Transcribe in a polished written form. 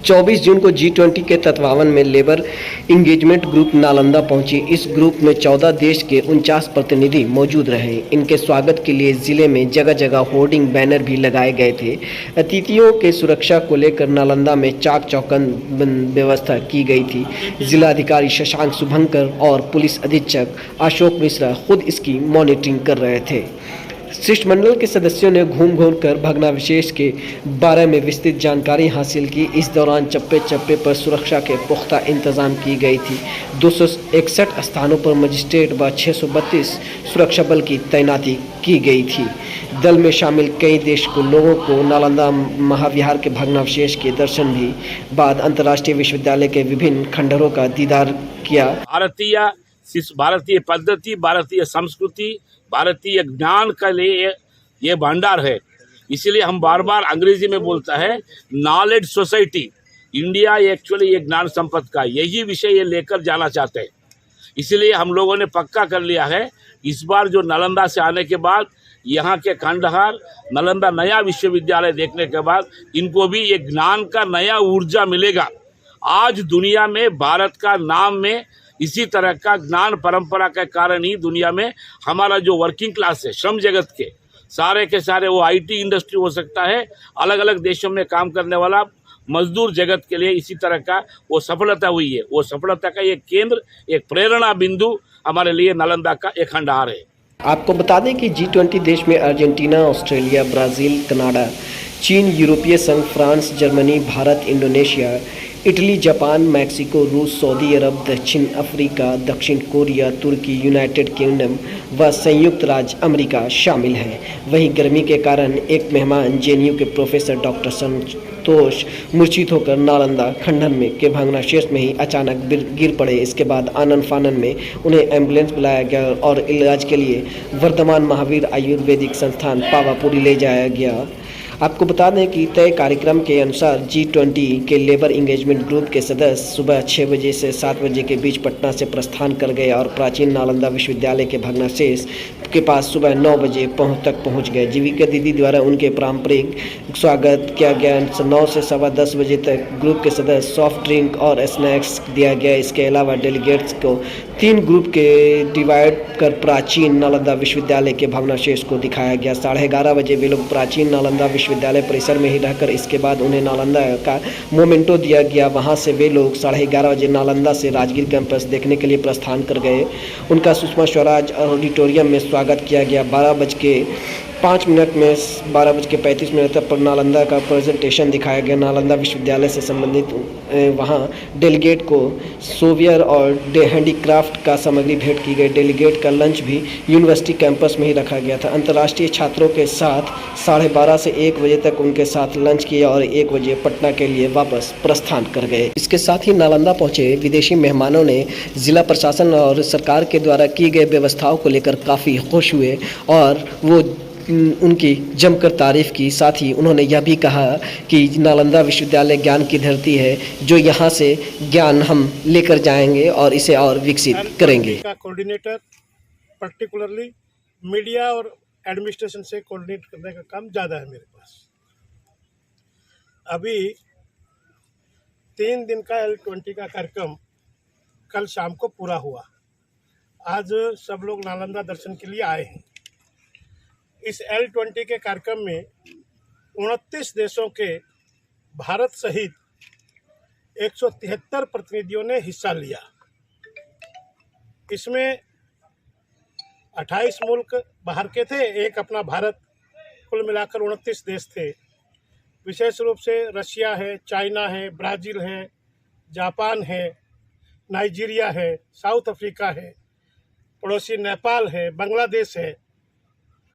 24 जून को G20 के तत्वावधान में लेबर इंगेजमेंट ग्रुप नालंदा पहुंची। इस ग्रुप में 14 देश के 49 प्रतिनिधि मौजूद रहे। इनके स्वागत के लिए जिले में जगह जगह होर्डिंग बैनर भी लगाए गए थे। अतिथियों के सुरक्षा को लेकर नालंदा में चाक चौबंद व्यवस्था की गई थी। जिलाधिकारी शशांक शुभंकर और पुलिस अधीक्षक अशोक मिश्रा खुद इसकी मॉनिटरिंग कर रहे थे। शिष्टमंडल के सदस्यों ने घूम कर भग्नावशेष के बारे में विस्तृत जानकारी हासिल की। इस दौरान चप्पे चप्पे पर सुरक्षा के पुख्ता इंतजाम की गई थी। 261 स्थानों पर मजिस्ट्रेट व 632 सुरक्षा बल की तैनाती की गई थी। दल में शामिल कई देश के लोगों को नालंदा महाविहार के भग्नावशेष के दर्शन भी बाद अंतर्राष्ट्रीय विश्वविद्यालय के विभिन्न खंडहरों का दीदार किया। भारतीय पद्धति, भारतीय संस्कृति, भारतीय ज्ञान का लिए ये भंडार है। इसीलिए हम बार बार अंग्रेजी में बोलता है नॉलेज सोसाइटी इंडिया एक्चुअली ये ज्ञान संपत्ति का यही विषय ये लेकर जाना चाहते हैं। इसीलिए हम लोगों ने पक्का कर लिया है इस बार जो नालंदा से आने के बाद यहाँ के खंडहर नालंदा नया विश्वविद्यालय देखने के बाद इनको भी ये ज्ञान का नया ऊर्जा मिलेगा। आज दुनिया में भारत का नाम में इसी तरह का ज्ञान परंपरा के कारण ही दुनिया में हमारा जो वर्किंग क्लास है, श्रम जगत के सारे वो आईटी इंडस्ट्री हो सकता है, अलग अलग देशों में काम करने वाला मजदूर जगत के लिए इसी तरह का वो सफलता हुई है। वो सफलता का एक केंद्र, एक प्रेरणा बिंदु हमारे लिए नालंदा का एक खंडहर है। आपको बता दें कि G20 देश में अर्जेंटीना, ऑस्ट्रेलिया, ब्राज़ील, कनाडा, चीन, यूरोपीय संघ, France, Germany, Bharat, Indonesia, Italy, Japan, Mexico, रूस, सऊदी अरब, दक्षिण अफ्रीका, दक्षिण कोरिया, तुर्की, यूनाइटेड किंगडम व संयुक्त राज्य अमेरिका शामिल हैं। वहीं गर्मी के कारण एक मेहमान JNU के प्रोफेसर डॉक्टर संतोष मूर्छित होकर नालंदा खंडहर में के भग्नावशेष में ही अचानक गिर पड़े। इसके बाद आनन फानन में उन्हें एम्बुलेंस बुलाया गया और इलाज के लिए वर्धमान महावीर आयुर्वेदिक संस्थान पावापुरी ले जाया गया। आपको बता दें कि तय कार्यक्रम के अनुसार G20 के लेबर इंगेजमेंट ग्रुप के सदस्य सुबह 6 बजे से 7 बजे के बीच पटना से प्रस्थान कर गए और प्राचीन नालंदा विश्वविद्यालय के भग्नावशेष के पास सुबह 9 बजे तक पहुंच गए। जीविका दीदी द्वारा उनके पारंपरिक स्वागत किया गया। 9 से 10:15 बजे तक ग्रुप के सदस्य सॉफ्ट ड्रिंक और स्नैक्स दिया गया। इसके अलावा डेलीगेट्स को 3 ग्रुप के डिवाइड कर प्राचीन नालंदा विश्वविद्यालय के भग्नावशेष को दिखाया गया। 11:30 बजे वे लोग प्राचीन नालंदा विश्वविद्यालय परिसर में ही रहकर इसके बाद उन्हें नालंदा का मोमेंटो दिया गया। वहां से वे लोग 11:30 बजे नालंदा से राजगीर कैंपस देखने के लिए प्रस्थान कर गए। उनका सुषमा स्वराज ऑडिटोरियम में स्वागत किया गया। 12:35 पर नालंदा का प्रेजेंटेशन दिखाया गया। नालंदा विश्वविद्यालय से संबंधित वहां डेलीगेट को सोवियर और हैंडीक्राफ्ट का सामग्री भेंट की गई। डेलीगेट का लंच भी यूनिवर्सिटी कैंपस में ही रखा गया था। अंतर्राष्ट्रीय छात्रों के साथ 12:30 से 1 बजे तक उनके साथ लंच किया और 1 बजे पटना के लिए वापस प्रस्थान कर गए। इसके साथ ही नालंदा पहुंचे विदेशी मेहमानों ने जिला प्रशासन और सरकार के द्वारा की गई व्यवस्थाओं को लेकर काफ़ी खुश हुए और वो उनकी जमकर तारीफ की। साथ ही उन्होंने यह भी कहा कि नालंदा विश्वविद्यालय ज्ञान की धरती है, जो यहाँ से ज्ञान हम लेकर जाएंगे और इसे और विकसित करेंगे। कोऑर्डिनेटर पर्टिकुलरली मीडिया और एडमिनिस्ट्रेशन से कोऑर्डिनेट करने का काम ज़्यादा है मेरे पास। अभी 3 दिन का L20 का कार्यक्रम कल शाम को पूरा हुआ। आज सब लोग नालंदा दर्शन के लिए आए हैं। इस L20 के कार्यक्रम में 29 देशों के भारत सहित 173 प्रतिनिधियों ने हिस्सा लिया। इसमें 28 मुल्क बाहर के थे, एक अपना भारत, कुल मिलाकर 29 देश थे। विशेष रूप से रशिया है, चाइना है, ब्राज़ील है, जापान है, नाइजीरिया है, साउथ अफ्रीका है, पड़ोसी नेपाल है, बांग्लादेश है,